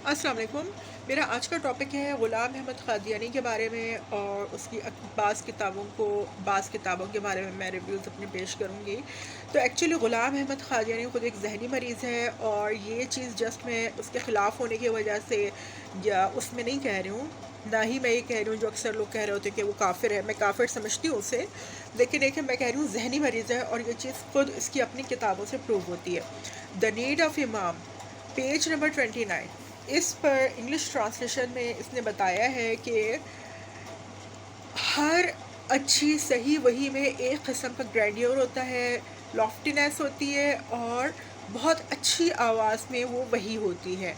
السلام علیکم۔ میرا آج کا ٹاپک ہے غلام احمد قادیانی کے بارے میں، اور اس کی بعض کتابوں کے بارے میں ریویوز اپنے پیش کروں گی۔ تو ایکچولی غلام احمد قادیانی خود ایک ذہنی مریض ہے، اور یہ چیز جسٹ میں اس کے خلاف ہونے کی وجہ سے یا اس میں نہیں کہہ رہی ہوں، نہ ہی میں یہ کہہ رہی ہوں جو اکثر لوگ کہہ رہے ہوتے ہیں کہ وہ کافر ہے۔ میں کافر سمجھتی ہوں اسے، لیکن ایک میں کہہ رہی ہوں ذہنی مریض ہے، اور یہ چیز خود اس کی اپنی کتابوں سے پروو ہوتی ہے۔ دا نیڈ آف امام، پیج نمبر 29۔ اس پر انگلش ٹرانسلیشن میں اس نے بتایا ہے کہ ہر اچھی صحیح وحی میں ایک قسم کا گرینڈیور ہوتا ہے، لافٹینس ہوتی ہے، اور بہت اچھی آواز میں وہ وحی ہوتی ہے،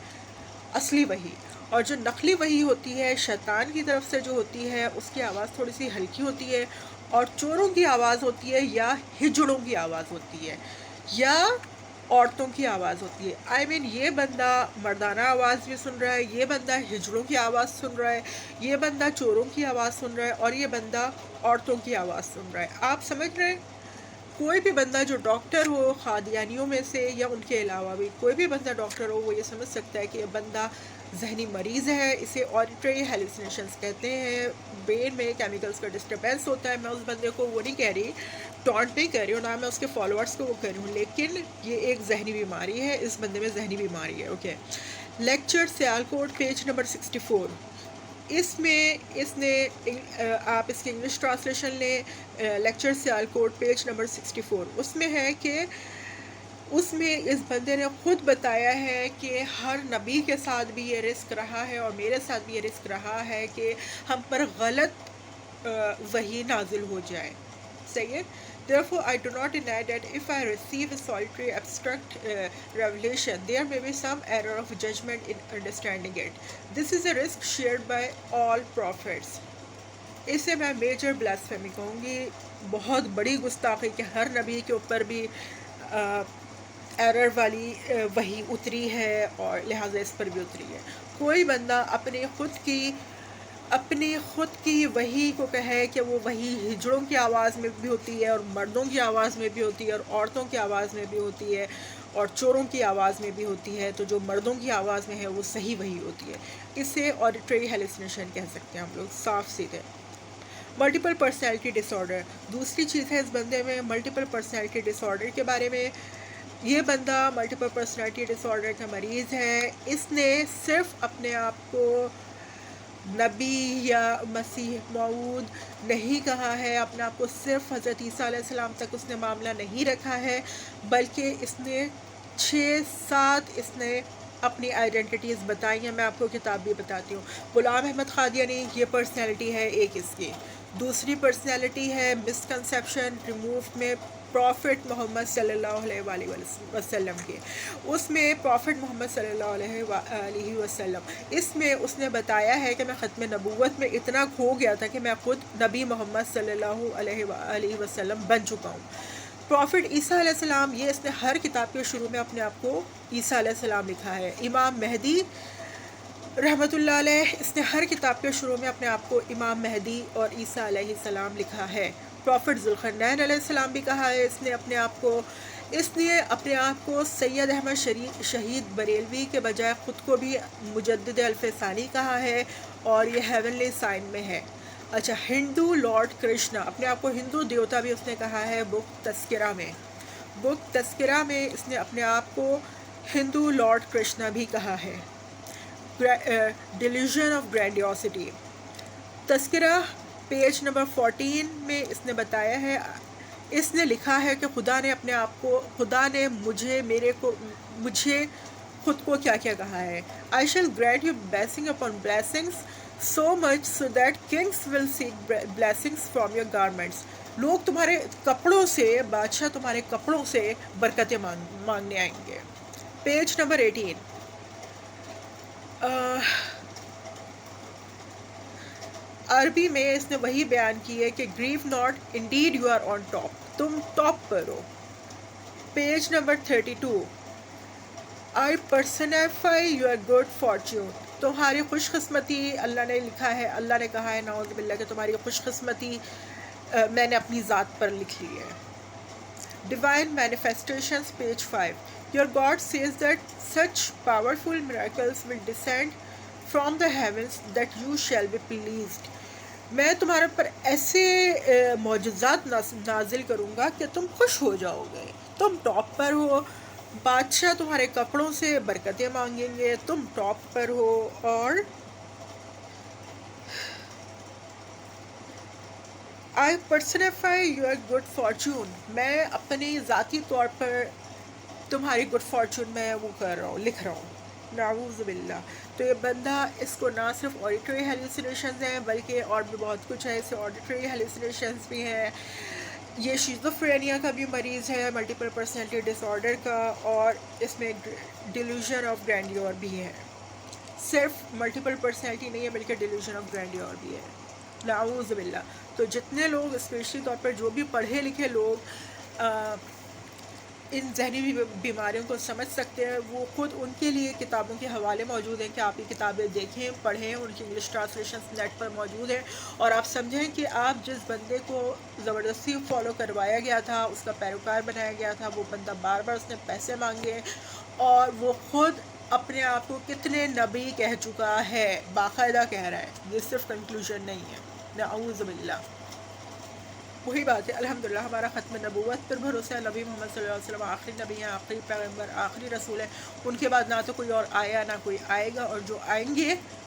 اصلی وحی۔ اور جو نقلی وحی ہوتی ہے شیطان کی طرف سے جو ہوتی ہے، اس کی آواز تھوڑی سی ہلکی ہوتی ہے، اور چوروں کی آواز ہوتی ہے، یا ہجڑوں کی آواز ہوتی ہے، یا عورتوں کی آواز ہوتی ہے۔ یہ بندہ مردانہ آواز بھی سن رہا ہے، یہ بندہ ہجڑوں کی آواز سن رہا ہے، یہ بندہ چوروں کی آواز سن رہا ہے، اور یہ بندہ عورتوں کی آواز سن رہا ہے۔ آپ سمجھ رہے ہیں؟ کوئی بھی بندہ جو ڈاکٹر ہو قادیانیوں میں سے یا ان کے علاوہ بھی کوئی بھی بندہ ڈاکٹر ہو، وہ یہ سمجھ سکتا ہے کہ یہ بندہ ذہنی مریض ہے۔ اسے آڈیٹری ہیلوسینیشنز کہتے ہیں، برین میں کیمیکلز کا ڈسٹربینس ہوتا ہے۔ میں اس بندے کو وہ نہیں کہہ رہی، ٹونٹ نہیں کہہ رہی ہوں، نہ میں اس کے فالوورز کو وہ کہہ رہی ہوں، لیکن یہ ایک ذہنی بیماری ہے، اس بندے میں ذہنی بیماری ہے۔ Okay, lecture Sialkot, page number 64۔ اس میں اس نے آپ اس کی انگلش ٹرانسلیشن لیں، لیکچر سیالکوٹ پیج نمبر 64۔ اس میں ہے کہ اس میں اس بندے نے خود بتایا ہے کہ ہر نبی کے ساتھ بھی یہ رزق رہا ہے، اور میرے ساتھ بھی یہ رزق رہا ہے کہ ہم پر غلط وحی نازل ہو جائے۔ صحیح ہے؟ Therefore, I do not deny that if I receive a solitary abstract revelation, there may be some error of judgment in understanding it. This is a risk shared by all prophets. اسے میں major blasphemy کہوں گی، بہت بڑی گستاخی کہ ہر نبی کے اوپر بھی ایرر والی وحی اتری ہے، اور لہٰذا اس پر بھی اتری ہے۔ کوئی بندہ اپنی خود کی وحی کو کہے کہ وہ وحی ہجڑوں کی آواز میں بھی ہوتی ہے، اور مردوں کی آواز میں بھی ہوتی ہے، اور عورتوں کی آواز میں بھی ہوتی ہے، اور چوروں کی آواز میں بھی ہوتی ہے، تو جو مردوں کی آواز میں ہے وہ صحیح وحی ہوتی ہے۔ اسے آڈیٹری ہیلوسینیشن کہہ سکتے ہیں ہم لوگ، صاف سیدھے۔ ملٹیپل پرسنالٹی ڈس آرڈر، دوسری چیز ہے اس بندے میں ملٹیپل پرسنالٹی ڈس آرڈر کے بارے میں۔ یہ بندہ ملٹیپل پرسنالٹی ڈس آرڈر کا مریض ہے۔ اس نے صرف اپنے آپ کو نبی یا مسیح موعود نہیں کہا ہے، اپنے آپ کو صرف حضرت عیسیٰ علیہ السلام تک اس نے معاملہ نہیں رکھا ہے، بلکہ اس نے 6-7 اس نے اپنی آئیڈینٹیٹیز بتائی ہیں۔ میں آپ کو کتاب بھی بتاتی ہوں۔ غلام احمد قادیانی، یہ پرسنالٹی ہے ایک اس کی۔ دوسری پرسنالٹی ہے مسکنسیپشن ریموو میں پروفٹ محمد صلی اللہ علیہ وآلہ وسلم کے۔ اس میں پروفٹ محمد صلی اللہ علیہ وآلہ وسلم، اس میں اس نے بتایا ہے کہ میں ختم نبوت میں اتنا کھو گیا تھا کہ میں خود نبی محمد صلی اللہ علیہ وآلہ وسلم بن چکا ہوں۔ پروفٹ عیسیٰ علیہ السلام، یہ اس نے ہر کتاب کے شروع میں اپنے آپ کو عیسیٰ علیہ السلام لکھا ہے۔ امام مہدی رحمۃ اللہ علیہ، اس نے ہر کتاب کے شروع میں اپنے آپ کو امام مہدی اور عیسیٰ علیہ السلام لکھا ہے۔ پروفٹ ذوالقرنین علیہ السلام بھی کہا ہے اس نے اپنے آپ کو۔ اس نے اپنے آپ کو سید احمد شہید بریلوی کے بجائے خود کو بھی مجدد الف ثانی کہا ہے، اور یہ ہیونلی سائن میں ہے۔ اچھا، ہندو لارڈ کرشنا، اپنے آپ کو ہندو دیوتا بھی اس نے کہا ہے بک تذکرہ میں۔ بک تذکرہ میں اس نے اپنے آپ کو ہندو لارڈ کرشنا بھی کہا ہے۔ ڈیلیوژن آف گرینڈیوسٹی، تذکرہ پیج نمبر 14 میں اس نے بتایا ہے، اس نے لکھا ہے کہ خدا نے مجھے خود کو کیا کیا کہا ہے۔ I shall grant you blessing upon blessings, so much so that kings will seek blessings from your garments. لوگ تمہارے کپڑوں سے، بادشاہ تمہارے کپڑوں سے برکتیں مانگنے آئیں گے۔ Page number 18۔ عربی میں اس نے وہی بیان کی ہے کہ grieve not, indeed you are on top، تم top per who. Page number 32۔ I personify your good fortune، تمہاری خوش قسمتی اللہ نے لکھا ہے، اللہ نے کہا ہے نعوذ باللہ کہ تمہاری خوش قسمتی میں نے اپنی ذات پر لکھ لی ہے۔ Divine manifestations, page 5۔ Your God says that such powerful miracles will descend from the heavens that you shall be pleased. میں تمہارے پر ایسے معجزات نازل کروں گا کہ تم خوش ہو جاؤ گے. تم ٹاپ پر ہو, بادشاہ تمہارے کپڑوں سے برکتیں مانگیں گے, تم ٹاپ پر ہو. اور I personify your good fortune. میں اپنی ذاتی طور پر تمہاری گڈ فارچون میں وہ کر رہا ہوں, لکھ رہا ہوں. نعوذ باللہ. تو یہ بندہ, اس کو نہ صرف آڈیٹری ہیلوسینیشنز ہیں بلکہ اور بھی بہت کچھ ہے. اس سے آڈیٹری ہیلوسینیشنز بھی ہیں, یہ شیزوفرینیا کا بھی مریض ہے, ملٹیپل پرسنالٹی ڈس آرڈر کا, اور اس میں ڈیلیوژن آف گرینڈیور بھی ہے. صرف ملٹیپل پرسنالٹی نہیں ہے بلکہ ڈیلیوژن آف گرینڈیور بھی ہے. نعوذ باللہ. تو جتنے لوگ اسپیشلی طور پر جو بھی پڑھے لکھے لوگ ان ذہنی بیماریوں کو سمجھ سکتے ہیں, وہ خود ان کے لیے کتابوں کے حوالے موجود ہیں کہ آپ یہ کتابیں دیکھیں, پڑھیں. ان کی انگلش ٹرانسلیشنز نیٹ پر موجود ہیں, اور آپ سمجھیں کہ آپ جس بندے کو زبردستی فالو کروایا گیا تھا, اس کا پیروکار بنایا گیا تھا, وہ بندہ بار بار اس نے پیسے مانگے, اور وہ خود اپنے آپ کو کتنے نبی کہہ چکا ہے, باقاعدہ کہہ رہا ہے. یہ صرف کنکلوژن نہیں ہے. نعوذ باللہ. وہی بات ہے, الحمدللہ ہمارا ختم نبوت پر بھروسہ ہے. نبی محمد صلی اللہ علیہ وسلم آخری نبی ہیں, آخری پیغمبر, آخری رسول ہیں. ان کے بعد نہ تو کوئی اور آیا نہ کوئی آئے گا, اور جو آئیں گے